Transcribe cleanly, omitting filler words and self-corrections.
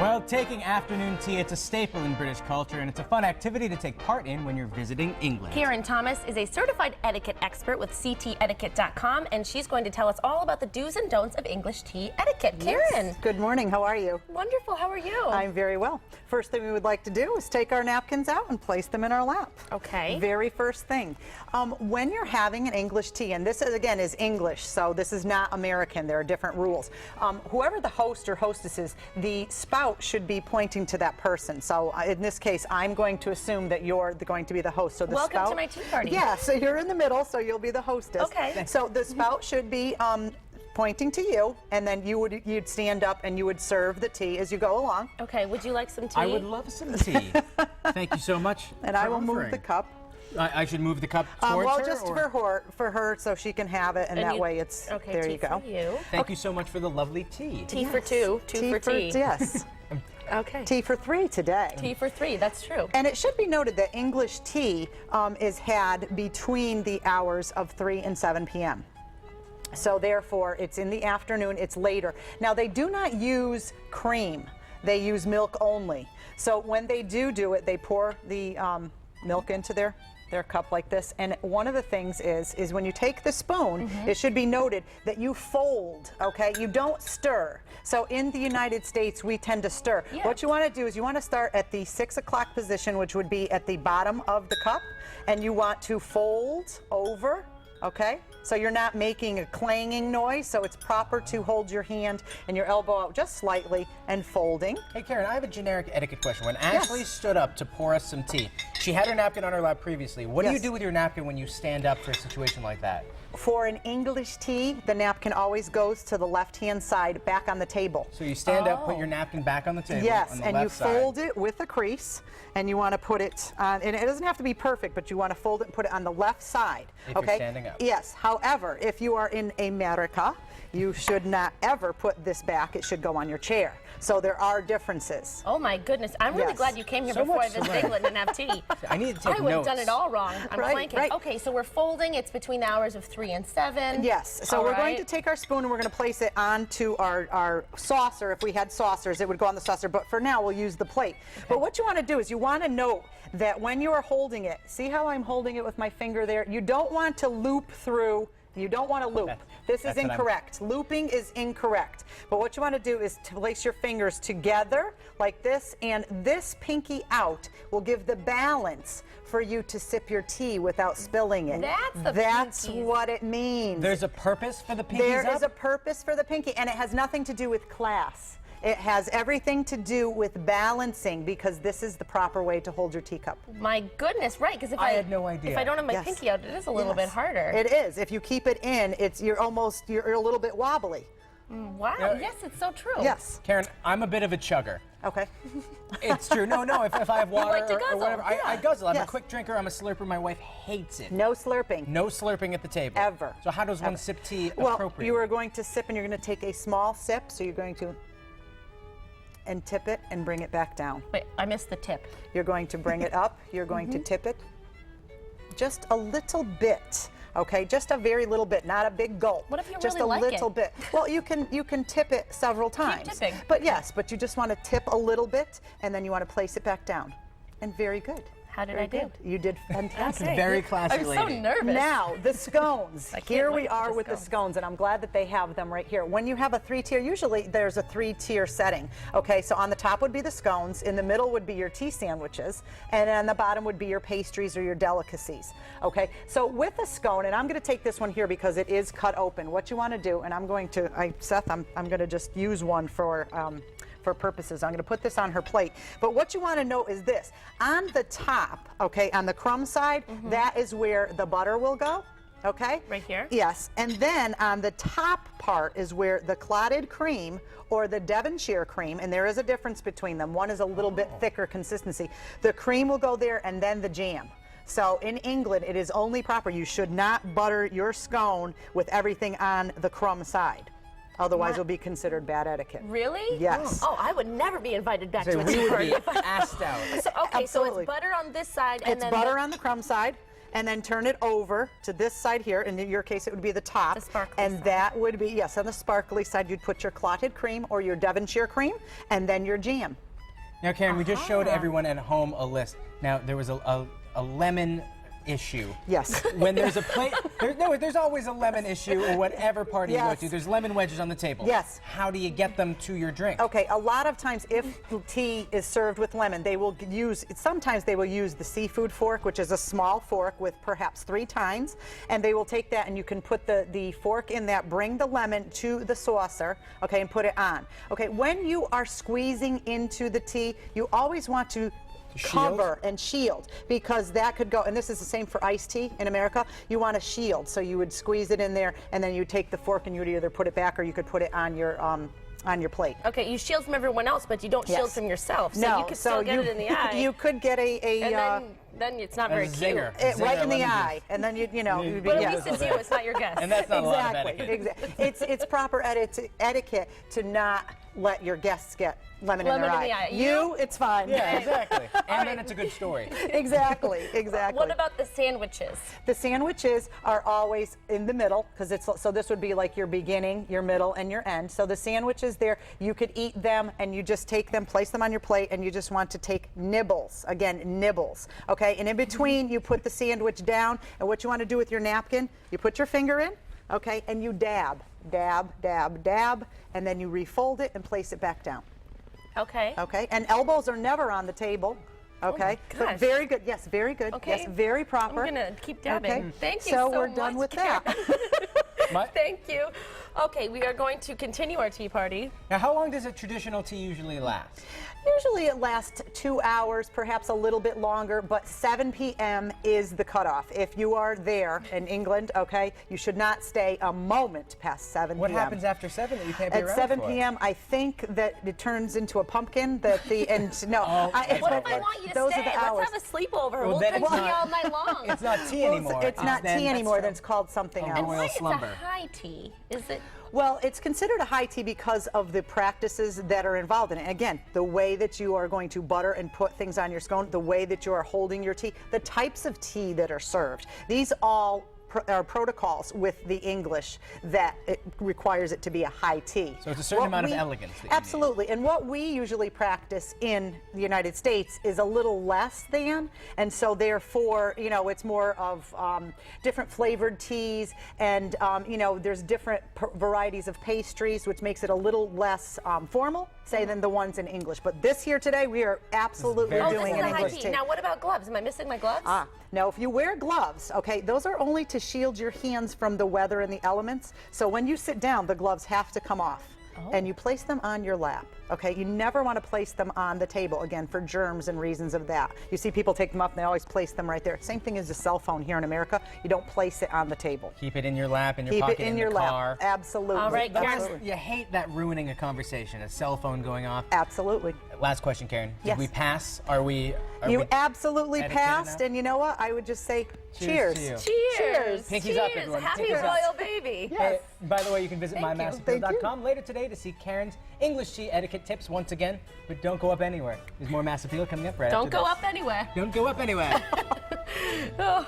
Well, taking afternoon tea, it's a staple in British culture, and it's a fun activity to take part in when you're visiting England. Karen Thomas is a certified etiquette expert with ctetiquette.com, and she's going to tell us all about the do's and don'ts of English tea etiquette. Yes. Karen. Good morning. How are you? Wonderful. How are you? I'm very well. First thing we would like to do is take our napkins out and place them in our lap. Okay. Very first thing. When you're having an English tea, and this is, again, is English, so this is not American. There are different rules. Whoever the host or hostess is, the spout should be pointing to that person. So in this case, I'm going to assume that you're going to be the host. So the Welcome spout, to my tea party. Yeah, so you're in the middle, so you'll be the hostess. Okay. So the spout should be pointing to you, and then you'd stand up and you would serve the tea as you go along. Okay. Would you like some tea? I would love some tea. Thank you so much. And I will move the cup. I should move the cup towards well, her? just for her, so she can have it, and that way it's, okay, there tea you go. For you. Thank you so much for the lovely tea. Tea for two, two for tea. Yes. Okay. Tea for three today. Tea for three, that's true. And it should be noted that English tea is had between the hours of 3 and 7 p.m. So therefore, it's in the afternoon, it's later. Now, they do not use cream. They use milk only. So when they do it, they pour the milk into their cup like this. And one of the things is when you take the spoon, it should be noted that you fold, okay? You don't stir. So in the United States, we tend to stir. Yeah. What you want to do is you want to start at the 6 o'clock position, which would be at the bottom of the cup, and you want to fold over, okay? So you're not making a clanging noise, so it's proper to hold your hand and your elbow out just slightly and folding. Hey, Karen, I have a generic etiquette question. When Ashley stood up to pour us some tea, she had her napkin on her lap previously. What do you do with your napkin when you stand up for a situation like that? For an English tea, the napkin always goes to the left-hand side, back on the table. So you stand up, put your napkin back on the table. Yes, on the and left you side. fold it with a crease, and you want to put it on, and it doesn't have to be perfect, but you want to fold it and put it on the left side. If okay? you're standing up. Yes. However, if you are in America, you should not ever put this back. It should go on your chair. So there are differences. Oh my goodness. I'm really glad you came here So before I much to visited learn. England and have tea. I need to take I would have notes. done it all wrong. I'm Right, blanking. right. Okay, so we're folding. It's between the hours of 3 and 7. Yes, so we're going to take our spoon and we're going to place it onto our saucer. If we had saucers, it would go on the saucer, but for now we'll use the plate. But what you want to do is you want to note that when you are holding it, see how I'm holding it with my finger there? You don't want to loop through. You don't want to loop. This is incorrect. Looping is incorrect. But what you want to do is to place your fingers together like this, and this pinky out will give the balance for you to sip your tea without spilling it. That's what it means. There's a purpose for the pinkies There up? is a purpose for the pinky, and it has nothing to do with class. It has everything to do with balancing, because this is the proper way to hold your teacup. My goodness, right? Because if I had no idea. If I don't have my pinky out, it is a little bit harder. It is. If you keep it in, you're a little bit wobbly. Wow. Yes, it's so true. Yes. Karen, I'm a bit of a chugger. Okay. It's true. No, if I have water like to or guzzle, whatever, yeah. I guzzle. I'm a Yes. quick drinker. I'm a slurper. My wife hates it. No slurping. No slurping at the table. Ever. So how does one sip tea Well, appropriately? you are going to sip, and you're going to take a small sip, so you're going to and tip it and bring it back down. Wait, I missed the tip. You're going to bring it up. You're going to tip it just a little bit. Okay, just a very little bit, not a big gulp. What if you just really a like little it? bit? Well, you can tip it several times. tipping. But yes, but you just want to tip a little bit, and then you want to place it back down. And very good. How did Very I do? good. You did fantastic. Very classy I'm so lady. nervous. Now, the scones. I can't Here wait we for are the with the scones. scones, and I'm glad that they have them right here. When you have a 3-tier, usually there's a 3-tier setting. Okay, so on the top would be the scones, in the middle would be your tea sandwiches, and on the bottom would be your pastries or your delicacies. Okay, so with a scone, and I'm going to take this one here because it is cut open. What you want to do, and I'm going to, Seth, I'm going to just use one for purposes. I'm going to put this on her plate. But what you want to know is this. On the top, okay, on the crumb side, that is where the butter will go. Okay? Right here? Yes. And then on the top part is where the clotted cream or the Devonshire cream, and there is a difference between them. One is a little bit thicker consistency. The cream will go there, and then the jam. So in England, it is only proper. You should not butter your scone with everything on the crumb side. Otherwise, it'll be considered bad etiquette. Really? Yes. Oh, I would never be invited back So to a we tea would party. be asked out. So, okay, so Absolutely. it's butter on this side, and It's then butter on the crumb side, and then turn it over to this side here. And in your case, it would be the top. The sparkly and side. that would be, yes, on the sparkly side, you'd put your clotted cream or your Devonshire cream, and then your jam. Now, Karen, we just showed everyone at home a list. Now, there was a lemon issue. Yes. When there's a plate, there's always a lemon issue or whatever party you go Yes. to. There's lemon wedges on the table. Yes. How do you get them to your drink? Okay, a lot of times if tea is served with lemon, they will sometimes they will use the seafood fork, which is a small fork with perhaps 3 tines, and they will take that and you can put the fork in that, bring the lemon to the saucer, okay, and put it on. Okay, when you are squeezing into the tea, you always want to cover and shield, because that could go, and this is the same for iced tea in America, you want to shield, so you would squeeze it in there and then you take the fork and you would either put it back or you could put it on your plate. Okay, you shield from everyone else, but you don't shield Yes. from yourself. So No, you could still get it in the eye. You could get and then it's not very cute. zinger. right in the lemon eye, juice. and then you know. You'd be, But at yes. least it's you, it's not your guest. And that's not a lot of Exactly, etiquette. exactly. It's proper etiquette to not let your guests get lemon in Lemon their in the eye. You, it's fine. Yeah, exactly. And then it's a good story. Exactly, exactly. What about the sandwiches? The sandwiches are always in the middle, because so this would be like your beginning, your middle, and your end. So the sandwiches there, you could eat them and you just take them, place them on your plate, and you just want to take nibbles. Again, nibbles. Okay, and in between you put the sandwich down, and what you want to do with your napkin, you put your finger in, okay, and you dab, dab, dab, dab, and then you refold it and place it back down. Okay. Okay, and elbows are never on the table. Okay, gosh. but very good. Yes, very good. Okay. Yes, very proper. I'm gonna keep dabbing. Okay. Thank you So so we're done much, with that. Thank you. Okay, we are going to continue our tea party. Now, how long does a traditional tea usually last? Usually it lasts 2 hours, perhaps a little bit longer, but 7 p.m. is the cutoff. If you are there in England, okay, you should not stay a moment past 7 p.m. What happens after 7 that you can't be At around 7 for? p.m., I think that it turns into a pumpkin. That the and no, okay. What if I want you to those stay? are the hours. Let's have a sleepover. Well, We'll then drink it's tea not- all night long. It's not tea Well, anymore. it's not then tea that's anymore. true. Then it's called something And else. Why royal is it slumber. a high tea? Is it? Well, it's considered a high tea because of the practices that are involved in it. Again, the way that you are going to butter and put things on your scone, the way that you are holding your tea, the types of tea that are served. These all are protocols with the English that it requires it to be a high tea. So it's a certain amount of elegance that you need. Absolutely. And what we usually practice in the United States is a little less than, and so therefore, you know, it's more of different flavored teas, and you know, there's different varieties of pastries, which makes it a little less formal, say, than the ones in English. But this here today, we are absolutely very doing this is an a high English tea. tea. Now, what about gloves? Am I missing my gloves? Now, if you wear gloves, okay, those are only to shield your hands from the weather and the elements. So when you sit down, the gloves have to come off. And you place them on your lap, okay? You never want to place them on the table, again, for germs and reasons of that. You see people take them up and they always place them right there. Same thing as a cell phone here in America. You don't place it on the table. Keep it in your lap, in your Keep pocket, it in the your car. lap. Absolutely. All right, Karen. Absolutely. You hate that ruining a conversation, a cell phone going off. Absolutely. Last question, Karen. Did Yes. we pass? Are we? You we absolutely etiquette passed, now? and you know what? I would just say Cheers cheers. to you. Cheers. Pinkies Cheers. up, everyone. Happy Pinkies up. royal baby. Hey, by the way, you can visit Thank you. mymassappeal.com later today to see Karen's English tea etiquette tips once again. But don't go up anywhere. There's more Mass Appeal coming up right Don't after go this. up anywhere. Don't go up anywhere. Oh.